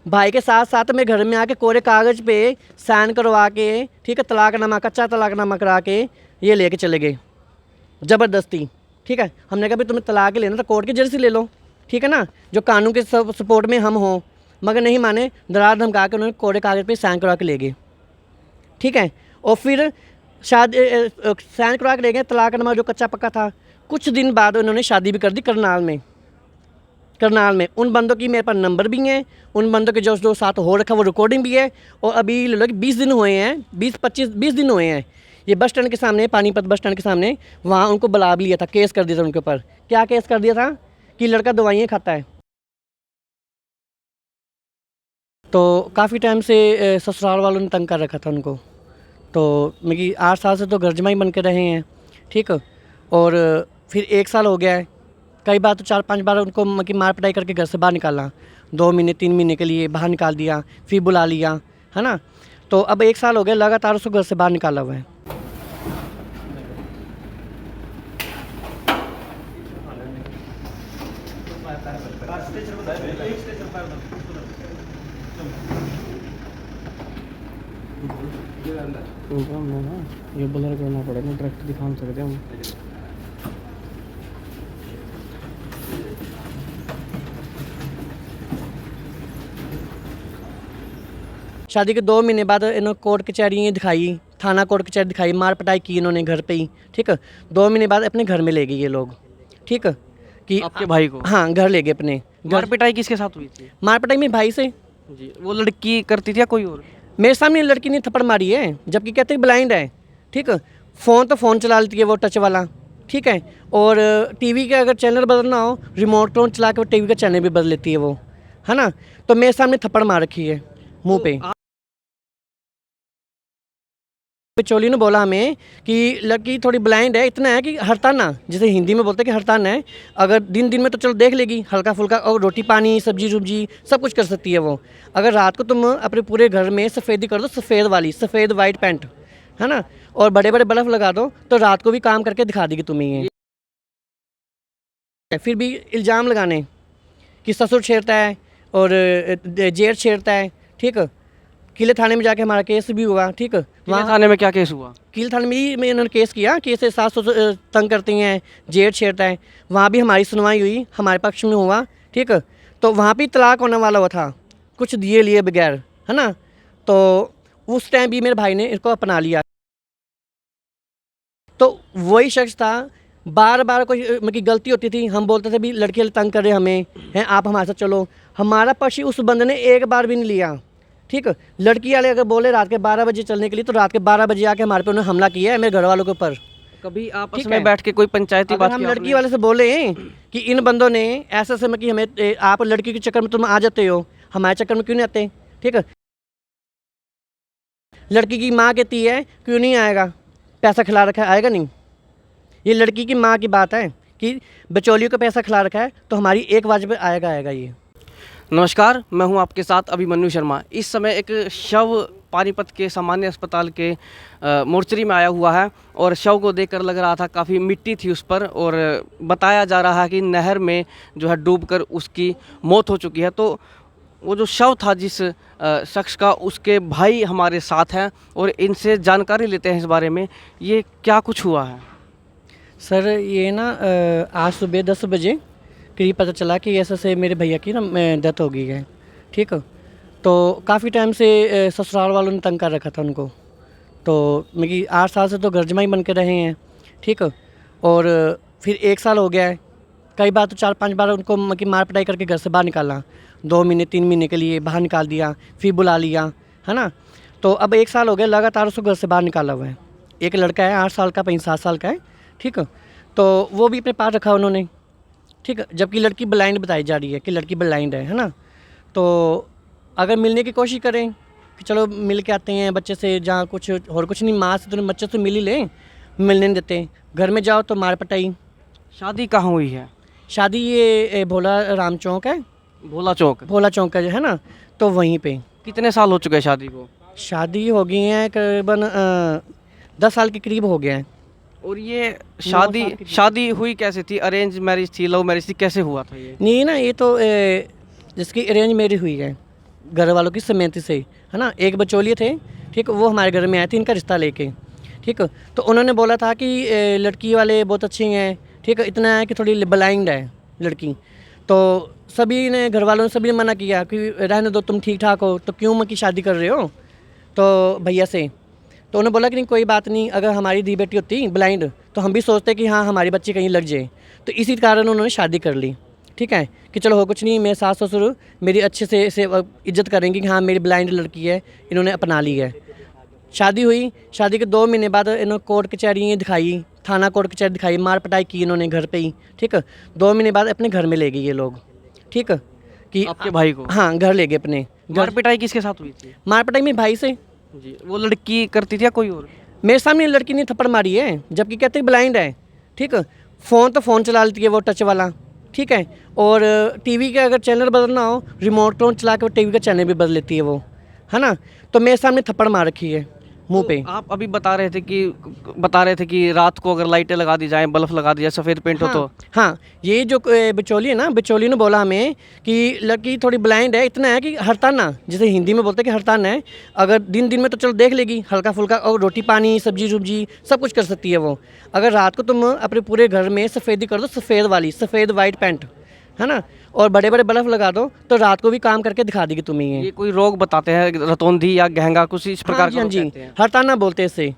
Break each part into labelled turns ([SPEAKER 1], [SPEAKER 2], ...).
[SPEAKER 1] भाई के साथ साथ मैं घर में आके कोरे कागज़ पे साइन करवा के, ठीक है, तलाकनामा, कच्चा तलाकनामा करा के ये लेके चले गए ज़बरदस्ती। ठीक है, हमने कहा भाई तुम्हें तलाक ही लेना तो कोर्ट के जरिए से ले लो, ठीक है ना, जो कानून के सपोर्ट में हम हों। मगर नहीं माने, डरा धमका के उन्होंने कोरे कागज़ पे साइन करवा के ले गए। ठीक है, और फिर शादी साइन करवा के ले गए, तलाकनामा जो कच्चा पक्का था। कुछ दिन बाद उन्होंने शादी भी कर दी करनाल में। उन बंदों की मेरे पास नंबर भी हैं, उन बंदों के जो साथ हो रखा वो रिकॉर्डिंग भी है। और अभी लोग 20 दिन हुए हैं, 20 दिन हुए हैं, ये बस स्टैंड के सामने, पानीपत बस स्टैंड के सामने, वहाँ उनको बुला भी लिया था, केस कर दिया था उनके ऊपर। क्या केस कर दिया था कि लड़का दवाइयाँ खाता है। तो काफ़ी टाइम से ससुराल वालों ने तंग कर रखा था उनको। तो मेरी 8 साल से तो घर जमाई बन के रहे हैं, ठीक। और फिर 1 साल हो गया है, कई बार तो 4-5 बार उनको मार पिटाई करके घर से बाहर निकाला। 2 महीने 3 महीने के लिए बाहर निकाल दिया, फिर बुला लिया, है ना। तो अब 1 साल हो गया लगातार उसको घर से बाहर निकाला हुआ है।
[SPEAKER 2] ये ब्लर करना पड़ेगा, डायरेक्ट दिखा नहीं सकते हम।
[SPEAKER 1] शादी के 2 महीने बाद इन्होंने कोर्ट कचहरी दिखाई, थाना कोर्ट कचहरी दिखाई, मार पिटाई की इन्होंने घर पे ही, ठीक। 2 महीने बाद अपने घर में ले गए ये लोग, ठीक, कि
[SPEAKER 2] आपके भाई को?
[SPEAKER 1] हाँ, घर ले गए अपने।
[SPEAKER 2] मार पिटाई किसके साथ हुई थी?
[SPEAKER 1] मार पिटाई मेरे भाई से
[SPEAKER 2] जी, वो लड़की करती थी या कोई और?
[SPEAKER 1] मेरे सामने लड़की ने थप्पड़ मारी है, जबकि कहते हैं ब्लाइंड है, ठीक। फ़ोन चला लेती है वो, टच वाला, ठीक है। और टीवी का अगर चैनल बदलना हो, रिमोट चला के वो टीवी का चैनल भी बदल लेती है वो, है ना। तो मेरे सामने थप्पड़ मार रखी है मुंह पे। बिचौली ने बोला हमें कि लड़की थोड़ी ब्लाइंड है, इतना है कि हरताना, जैसे हिंदी में बोलते हैं कि हरताना है, अगर दिन में तो चलो देख लेगी हल्का फुल्का, और रोटी पानी सब्जी सुब्जी सब कुछ कर सकती है वो। अगर रात को तुम अपने पूरे घर में सफ़ेदी कर दो, सफ़ेद वाइट पैंट, है ना, और बड़े बड़े बल्ब लगा दो, तो रात को भी काम करके दिखा देगी तुम्हें ये। फिर भी इल्ज़ाम लगाने कि ससुर छेड़ता है और जेठ छेड़ता है, ठीक। किले थाने में जाके हमारा केस भी हुआ, ठीक।
[SPEAKER 2] वहाँ थाने में क्या केस हुआ?
[SPEAKER 1] किले थाने में इन्होंने केस किया कि ऐसे सास ससुर तंग करती हैं, जेठ छेड़ता है। वहाँ भी हमारी सुनवाई हुई, हमारे पक्ष में हुआ, ठीक। तो वहाँ भी तलाक होने वाला हुआ था, कुछ दिए लिए बगैर, है ना। तो उस टाइम भी मेरे भाई ने इसको अपना लिया। तो वही शख्स था, बार बार कोई मतलब गलती होती थी, हम बोलते थे भी लड़के तंग कर रहे हमें हैं, आप हमारे साथ चलो। हमारा पक्ष उस बंदे ने एक बार भी नहीं लिया, ठीक। लड़की वाले अगर बोले रात के 12 बजे चलने के लिए, तो रात के 12 बजे आके हमारे पे उन्होंने हमला किया है, मेरे घर वालों के ऊपर।
[SPEAKER 2] कभी आपस में बैठ के कोई पंचायती बात
[SPEAKER 1] हम
[SPEAKER 2] की
[SPEAKER 1] लड़की
[SPEAKER 2] आपने?
[SPEAKER 1] वाले से बोले कि इन बंदों ने ऐसा समय कि हमें, आप लड़की के चक्कर में तुम आ जाते हो, हमारे चक्कर में क्यों नहीं आते, ठीक है। लड़की की माँ कहती है क्यों नहीं आएगा, पैसा खिला रखा है, आएगा नहीं। ये लड़की की माँ की बात है कि बिचौलियों को पैसा खिला रखा है, तो हमारी एक वाजिब आएगा ये।
[SPEAKER 2] नमस्कार, मैं हूं आपके साथ अभिमन्यु शर्मा। इस समय एक शव पानीपत के सामान्य अस्पताल के मोर्चरी में आया हुआ है, और शव को देखकर लग रहा था काफ़ी मिट्टी थी उस पर, और बताया जा रहा है कि नहर में जो है डूबकर उसकी मौत हो चुकी है। तो वो जो शव था जिस शख्स का, उसके भाई हमारे साथ हैं, और इनसे जानकारी लेते हैं इस बारे में, ये क्या कुछ हुआ है।
[SPEAKER 1] सर ये ना आज सुबह 10 बजे करीब पता चला कि ऐसे से मेरे भैया की ना डेथ हो गई है, ठीक। तो काफ़ी टाइम से ससुराल वालों ने तंग कर रखा था उनको। तो मेरी 8 साल से तो घर जमाई बन के रहे हैं, ठीक। और फिर 1 साल हो गया है, कई बार तो 4-5 बार उनको मार पिटाई करके घर से बाहर निकाला। 2 महीने 3 महीने के लिए बाहर निकाल दिया, फिर बुला लिया, है ना। तो अब 1 साल हो गया लगातार उसको घर से बाहर निकाला हुआ है। एक लड़का है 8 साल का, 7 साल का है, ठीक। तो वो भी अपने पास रखा उन्होंने, ठीक। जबकि लड़की ब्लाइंड बताई जा रही है कि लड़की ब्लाइंड है ना। तो अगर मिलने की कोशिश करें कि चलो मिल के आते हैं बच्चे से, जहाँ कुछ और कुछ नहीं, माँ से तो बच्चे से मिल ही लें, मिलने नहीं देते। घर में जाओ तो मार पटाई।
[SPEAKER 2] शादी कहाँ हुई है?
[SPEAKER 1] शादी ये भोला राम चौक है,
[SPEAKER 2] भोला चौक
[SPEAKER 1] का जो है ना, तो वहीं पे।
[SPEAKER 2] कितने साल हो चुके हैं शादी को?
[SPEAKER 1] शादी हो गई है करीबन 10 साल के करीब हो गया है।
[SPEAKER 2] और ये शादी हुई कैसे थी? अरेंज मैरिज थी, लव मैरिज थी, कैसे हुआ था ये?
[SPEAKER 1] नहीं ना, ये तो जिसकी अरेंज मैरिज हुई है। घर वालों की सहमति से, है ना। एक बिचौलिए थे, ठीक, वो हमारे घर में आए थे इनका रिश्ता लेके, ठीक। तो उन्होंने बोला था कि लड़की वाले बहुत अच्छे हैं, ठीक, इतना है कि थोड़ी ब्लाइंड है लड़की। तो सभी ने, घर वालों ने सभी ने मना किया कि रहने दो, तुम ठीक ठाक हो तो क्यों उम्र की शादी कर रहे हो, तो भैया से। तो उन्होंने बोला कि नहीं कोई बात नहीं, अगर हमारी दी बेटी होती ब्लाइंड तो हम भी सोचते कि हाँ हमारी बच्ची कहीं लग जाए। तो इसी कारण उन्होंने शादी कर ली, ठीक है, कि चलो हो कुछ नहीं, मेरे सास ससुर मेरी अच्छे से इज्जत करेंगे कि हाँ मेरी ब्लाइंड लड़की है, इन्होंने अपना ली है। शादी हुई, शादी के 2 महीने बाद इन्होंने कोर्ट कचहरी दिखाई, थाना कोर्ट कचहरी दिखाई, मार पिटाई की इन्होंने घर पे ही, ठीक। 2 महीने बाद अपने घर में ले गए ये लोग, ठीक, कि
[SPEAKER 2] आपके भाई को?
[SPEAKER 1] हाँ घर ले गए अपने।
[SPEAKER 2] मार पिटाई किसके साथ हुई थी?
[SPEAKER 1] मार पिटाई मेरे भाई से।
[SPEAKER 2] जी, वो लड़की करती थी या कोई और?
[SPEAKER 1] मेरे सामने लड़की ने थप्पड़ मारी है, जबकि कहते ब्लाइंड है, ठीक। फ़ोन चला लेती है वो टच वाला, ठीक है। और टीवी का अगर चैनल बदलना हो, रिमोट टोन चला के वो टीवी का चैनल भी बदल लेती है वो, है ना। तो मेरे सामने थप्पड़ मार रखी है मुंह पे।
[SPEAKER 2] तो आप अभी बता रहे थे कि रात को अगर लाइटें लगा दी जाएं, बल्ब लगा दिया, सफ़ेद पेंट हो तो?
[SPEAKER 1] हाँ, ये जो बिचौली है ना, बिचौली ने बोला हमें कि लड़की थोड़ी ब्लाइंड है, इतना है कि हरताना, जैसे हिंदी में बोलते हैं कि हरताना है, अगर दिन में तो चलो देख लेगी हल्का फुल्का, और रोटी पानी सब्जी सुब्जी सब कुछ कर सकती है वो। अगर रात को तुम अपने पूरे घर में सफ़ेदी कर दो, सफ़ेद वाली, सफ़ेद वाइट पैंट, है ना, और बड़े बड़े बल्ब लगा दो, तो रात को भी काम करके दिखा देगी तुम्हें ये।
[SPEAKER 2] कोई रोग बताते हैं, रतौंधी या गहंगा, कुछ इस प्रकार का
[SPEAKER 1] हाँ
[SPEAKER 2] रोग
[SPEAKER 1] जी,
[SPEAKER 2] कहते हैं।
[SPEAKER 1] हरताना बोलते हैं इसे,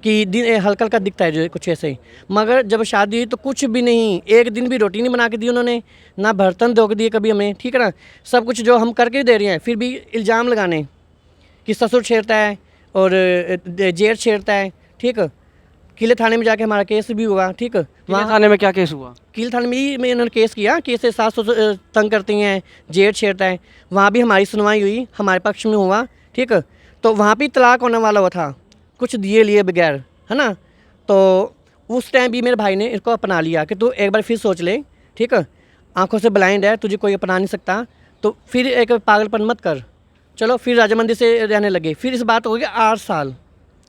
[SPEAKER 1] कि दिन हल्का हल्का दिखता है जो कुछ ऐसे। मगर जब शादी हुई तो कुछ भी नहीं, एक दिन भी रोटी नहीं बना के दी उन्होंने, ना बर्तन धो के दिए कभी हमें, ठीक है ना। सब कुछ जो हम करके दे रहे हैं, फिर भी इल्ज़ाम लगाने कि ससुर छेड़ता है और जेठ छेड़ता है, ठीक। किले थाने में जाके हमारा केस भी हुआ, ठीक।
[SPEAKER 2] वहाँ थाने में क्या केस हुआ?
[SPEAKER 1] किले थाने में इन्होंने केस किया कि ऐसे सास ससुर तंग करती हैं, जेठ छेड़ता है। वहाँ भी हमारी सुनवाई हुई, हमारे पक्ष में हुआ, ठीक। तो वहाँ भी तलाक होने वाला हुआ था, कुछ दिए लिए बगैर, है ना। तो उस टाइम भी मेरे भाई ने इसको अपना लिया कि तू एक बार फिर सोच ले, ठीक। आंखों से ब्लाइंड है, तुझे कोई अपना नहीं सकता, तो फिर एक पागलपन मत कर। चलो फिर राजामंदी से रहने लगे। फिर इस बात हो गई 8 साल,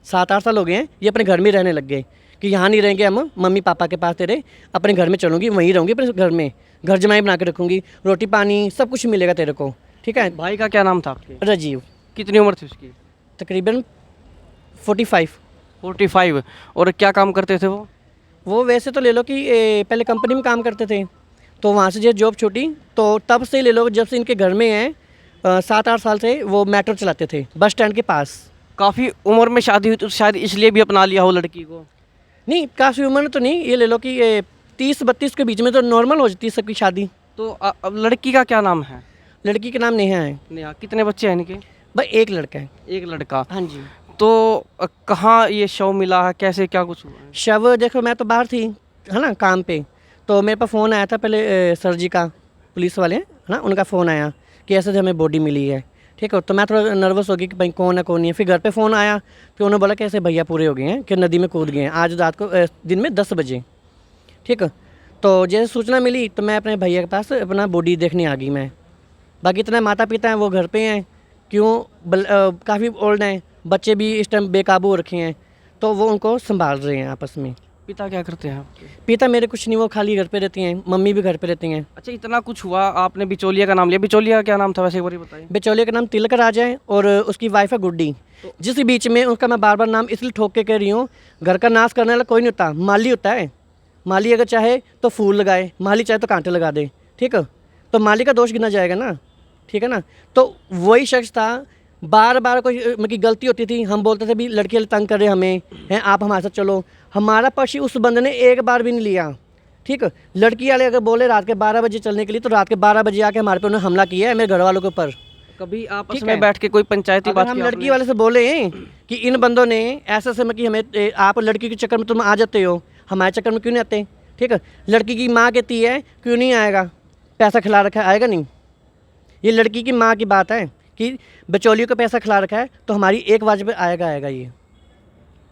[SPEAKER 1] 7-8 साल हो गए हैं, ये अपने घर में रहने लग गए कि यहाँ नहीं रहेंगे हम मम्मी पापा के पास तेरे, अपने घर में चलूँगी, वहीं रहूँगी अपने घर में, घर जमाई बना के रखूँगी, रोटी पानी सब कुछ मिलेगा तेरे को, ठीक है।
[SPEAKER 2] भाई का क्या नाम था आपके?
[SPEAKER 1] राजीव,
[SPEAKER 2] कितनी उम्र थी उसकी?
[SPEAKER 1] तकरीबन 45।
[SPEAKER 2] 45। और क्या काम करते थे वो?
[SPEAKER 1] वैसे तो ले लो कि पहले कंपनी में काम करते थे, तो वहाँ से जो जॉब छूटी तो तब से ले लो, जब से इनके घर में हैं 7-8 साल से वो मेट्रो चलाते थे बस स्टैंड के पास।
[SPEAKER 2] काफ़ी उम्र में शादी हुई तो शायद इसलिए भी अपना लिया हो लड़की को?
[SPEAKER 1] नहीं, काफ़ी उम्र तो नहीं, ये ले लो कि 30-32 के बीच में तो नॉर्मल हो जाती है सबकी शादी।
[SPEAKER 2] तो अब लड़की का क्या नाम है?
[SPEAKER 1] लड़की का नाम नेहा है।
[SPEAKER 2] नेहा। कितने बच्चे हैं इनके?
[SPEAKER 1] भाई एक लड़का है।
[SPEAKER 2] एक लड़का।
[SPEAKER 1] हाँ जी।
[SPEAKER 2] तो कहाँ ये शव मिला है, कैसे क्या कुछ हुआ है?
[SPEAKER 1] शव देखो, मैं तो बाहर थी, है ना, काम पे, तो मेरे पास फ़ोन आया था पहले सर जी का, पुलिस वाले, है ना, उनका फ़ोन आया कि ऐसे हमें बॉडी मिली है, ठीक है। तो मैं थोड़ा नर्वस हो गई कि भाई कौन है कौन नहीं है। फिर घर पे फ़ोन आया, फिर उन्होंने बोला कि ऐसे भैया पूरे हो गए हैं कि नदी में कूद गए हैं आज रात को, दिन में 10 बजे, ठीक। तो जैसे सूचना मिली तो मैं अपने भैया के पास अपना बॉडी देखने आ गई मैं। बाकी इतना माता पिता हैं वो घर पे हैं, क्यों काफ़ी ओल्ड हैं, बच्चे भी इस टाइम बेकाबू हो रखे हैं, तो वो उनको संभाल रहे हैं आपस में।
[SPEAKER 2] पिता क्या करते हैं आपके?
[SPEAKER 1] पिता मेरे कुछ नहीं, वो खाली घर पे रहती हैं, मम्मी भी घर पे रहती हैं।
[SPEAKER 2] अच्छा, इतना कुछ हुआ, आपने बिचौलिया का नाम लिया, बिचौलिया का क्या नाम था वैसे, एक बार बताइए।
[SPEAKER 1] बिचौलिया का नाम तिलक राज है और उसकी वाइफ है गुड्डी, जिस बीच में उसका मैं बार बार नाम इसलिए ठोक के कह रही हूँ, घर का नाश करने वाला कोई नहीं होता, माली होता है। माली अगर चाहे तो फूल लगाए, माली चाहे तो कांटे लगा दे, ठीक है, तो माली का दोष गिना जाएगा ना, ठीक है ना। तो वही शख्स था, बार बार कोई मतलब गलती होती थी, हम बोलते थे भी लड़की वाले तंग कर रहे हमें हैं, आप हमारे साथ चलो, हमारा पक्ष उस बंदे ने एक बार भी नहीं लिया, ठीक। लड़की वाले अगर बोले रात के 12 बजे चलने के लिए, तो रात के 12 बजे आके हमारे पे उन्होंने हमला किया है, मेरे घर वालों के ऊपर।
[SPEAKER 2] कभी आपस
[SPEAKER 1] ठीक
[SPEAKER 2] में
[SPEAKER 1] है।
[SPEAKER 2] बैठ के कोई पंचायती बात
[SPEAKER 1] हम
[SPEAKER 2] की
[SPEAKER 1] लड़की
[SPEAKER 2] आपने?
[SPEAKER 1] वाले से बोले कि इन बंदों ने ऐसा समय कि हमें आप लड़की के चक्कर में तुम आ जाते हो, हमारे चक्कर में क्यों नहीं आते, ठीक है। लड़की की माँ कहती है क्यों नहीं आएगा, पैसा खिला रखा है, आएगा नहीं। ये लड़की की माँ की बात है कि बिचौलियों को पैसा खिला रखा है, तो हमारी एक वाजिब आएगा ये।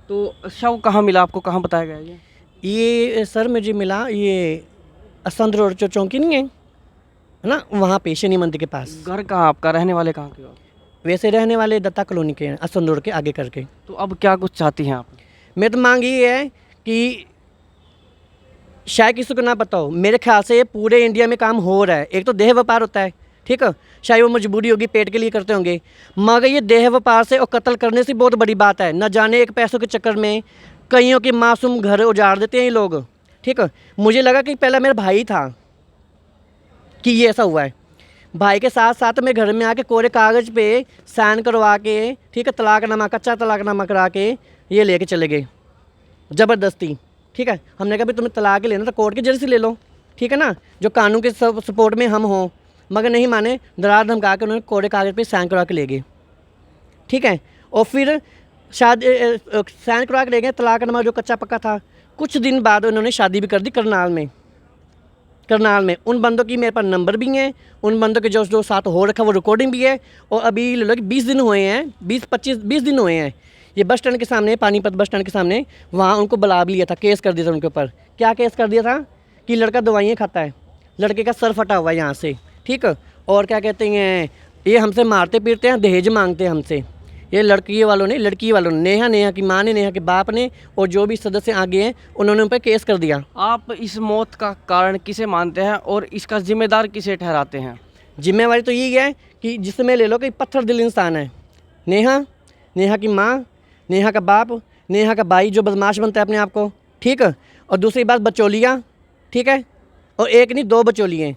[SPEAKER 2] तो शव कहाँ मिला आपको, कहाँ बताया गया
[SPEAKER 1] ये सर मुझे मिला, ये असंध रोड जो चौकी नहीं है ना, वहाँ पे शनि मंदिर के पास।
[SPEAKER 2] घर कहाँ आपका, रहने वाले कहाँ के हो?
[SPEAKER 1] वैसे रहने वाले दत्ता कॉलोनी के हैं, असंध रोड के आगे करके।
[SPEAKER 2] तो अब क्या कुछ चाहती हैं आप?
[SPEAKER 1] मैं तो मांग ये है कि शायद किसी को ना पता हो, मेरे ख्याल से पूरे इंडिया में काम हो रहा है। एक तो देह व्यापार होता है, ठीक है, शायद वो मजबूरी होगी, पेट के लिए करते होंगे, मगर ये देह व्यापार से और कत्ल करने से बहुत बड़ी बात है। न जाने एक पैसों के चक्कर में कईयों के मासूम घर उजाड़ देते हैं ये लोग। ठीक है, मुझे लगा कि पहला मेरा भाई था कि ये ऐसा हुआ है। भाई के साथ साथ मैं घर में आके कोरे कागज़ पे साइन करवा के, ठीक है, तलाकनामा, कच्चा तलाकनामा करा के ये लेके चले गए ज़बरदस्ती। ठीक है, हमने कहा भी तुम्हें तलाक लेना तो कोर्ट के जरिए से ले लो, ठीक है ना, जो कानून के सपोर्ट में हम हों, मगर नहीं माने, डरा धमका के उन्होंने कोरे कागज़ पे साइन करवा के ले गए। ठीक है, और फिर शादी साइन करवा के ले गए, तलाकनामा जो कच्चा पक्का था। कुछ दिन बाद उन्होंने शादी भी कर दी करनाल में। उन बंदों की मेरे पास नंबर भी हैं, उन बंदों के जो साथ हो रखा वो रिकॉर्डिंग भी है। और अभी ले लो कि 20 दिन हुए हैं, 20 दिन हुए हैं, ये बस स्टैंड के सामने, पानीपत बस स्टैंड के सामने, वहाँ उनको बुला भी लिया था, केस कर दिया था उनके ऊपर। क्या केस कर दिया था कि लड़का दवाइयाँ खाता है, लड़के का सर फटा हुआ है यहाँ से, ठीक है, और क्या कहते हैं, ये हमसे मारते पीटते हैं, दहेज मांगते हैं हमसे। ये लड़की वालों ने नेहा की माँ ने, नेहा के बाप ने, और जो भी सदस्य आगे हैं उन्होंने उन पर केस कर दिया।
[SPEAKER 2] आप इस मौत का कारण किसे मानते हैं और इसका जिम्मेदार किसे ठहराते हैं?
[SPEAKER 1] जिम्मेवारी तो यही है कि जिसमें ले लो कि पत्थर दिल इंसान है। नेहा की माँ, नेहा का बाप, नेहा का भाई जो बदमाश बनता है अपने आप को, ठीक है, और दूसरी बात बचौलियाँ, ठीक है, और एक नहीं 2 बचौलियाँ,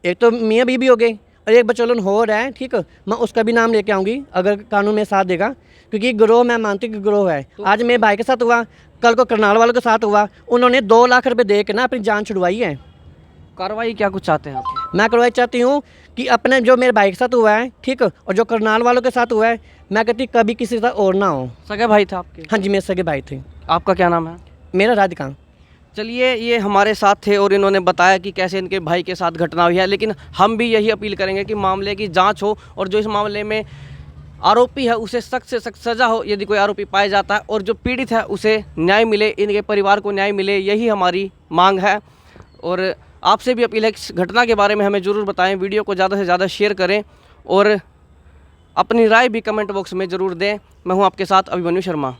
[SPEAKER 1] एक तो मियाँ बीबी हो गए और एक बचौलन हो रहा है। ठीक है, मैं उसका भी नाम लेके आऊँगी अगर कानून में साथ देगा, क्योंकि गिरोह मैं मानती हूँ कि गिरोह है। आज मेरे भाई के साथ हुआ, कल को करनाल वालों के साथ हुआ, उन्होंने 2 लाख रुपए दे के ना अपनी जान छुड़वाई है।
[SPEAKER 2] कार्रवाई क्या कुछ चाहते हैं आप?
[SPEAKER 1] मैं करवाई चाहती हूँ कि अपने जो मेरे भाई के साथ हुआ है, ठीक है, और जो करनाल वालों के साथ हुआ है, मैं कहती कभी किसी के साथ और ना हो।
[SPEAKER 2] सगे भाई था आपके?
[SPEAKER 1] हाँ जी, मेरे सगे भाई थे।
[SPEAKER 2] आपका क्या नाम है?
[SPEAKER 1] मेरा राधिका।
[SPEAKER 2] चलिए, ये हमारे साथ थे और इन्होंने बताया कि कैसे इनके भाई के साथ घटना हुई है। लेकिन हम भी यही अपील करेंगे कि मामले की जांच हो और जो इस मामले में आरोपी है उसे सख्त से सख्त सज़ा हो यदि कोई आरोपी पाया जाता है, और जो पीड़ित है उसे न्याय मिले, इनके परिवार को न्याय मिले, यही हमारी मांग है। और आपसे भी अपील है कि इस घटना के बारे में हमें ज़रूर बताएं, वीडियो को ज़्यादा से ज़्यादा शेयर करें और अपनी राय भी कमेंट बॉक्स में ज़रूर दें। मैं हूँ आपके साथ अभिमन्यु शर्मा।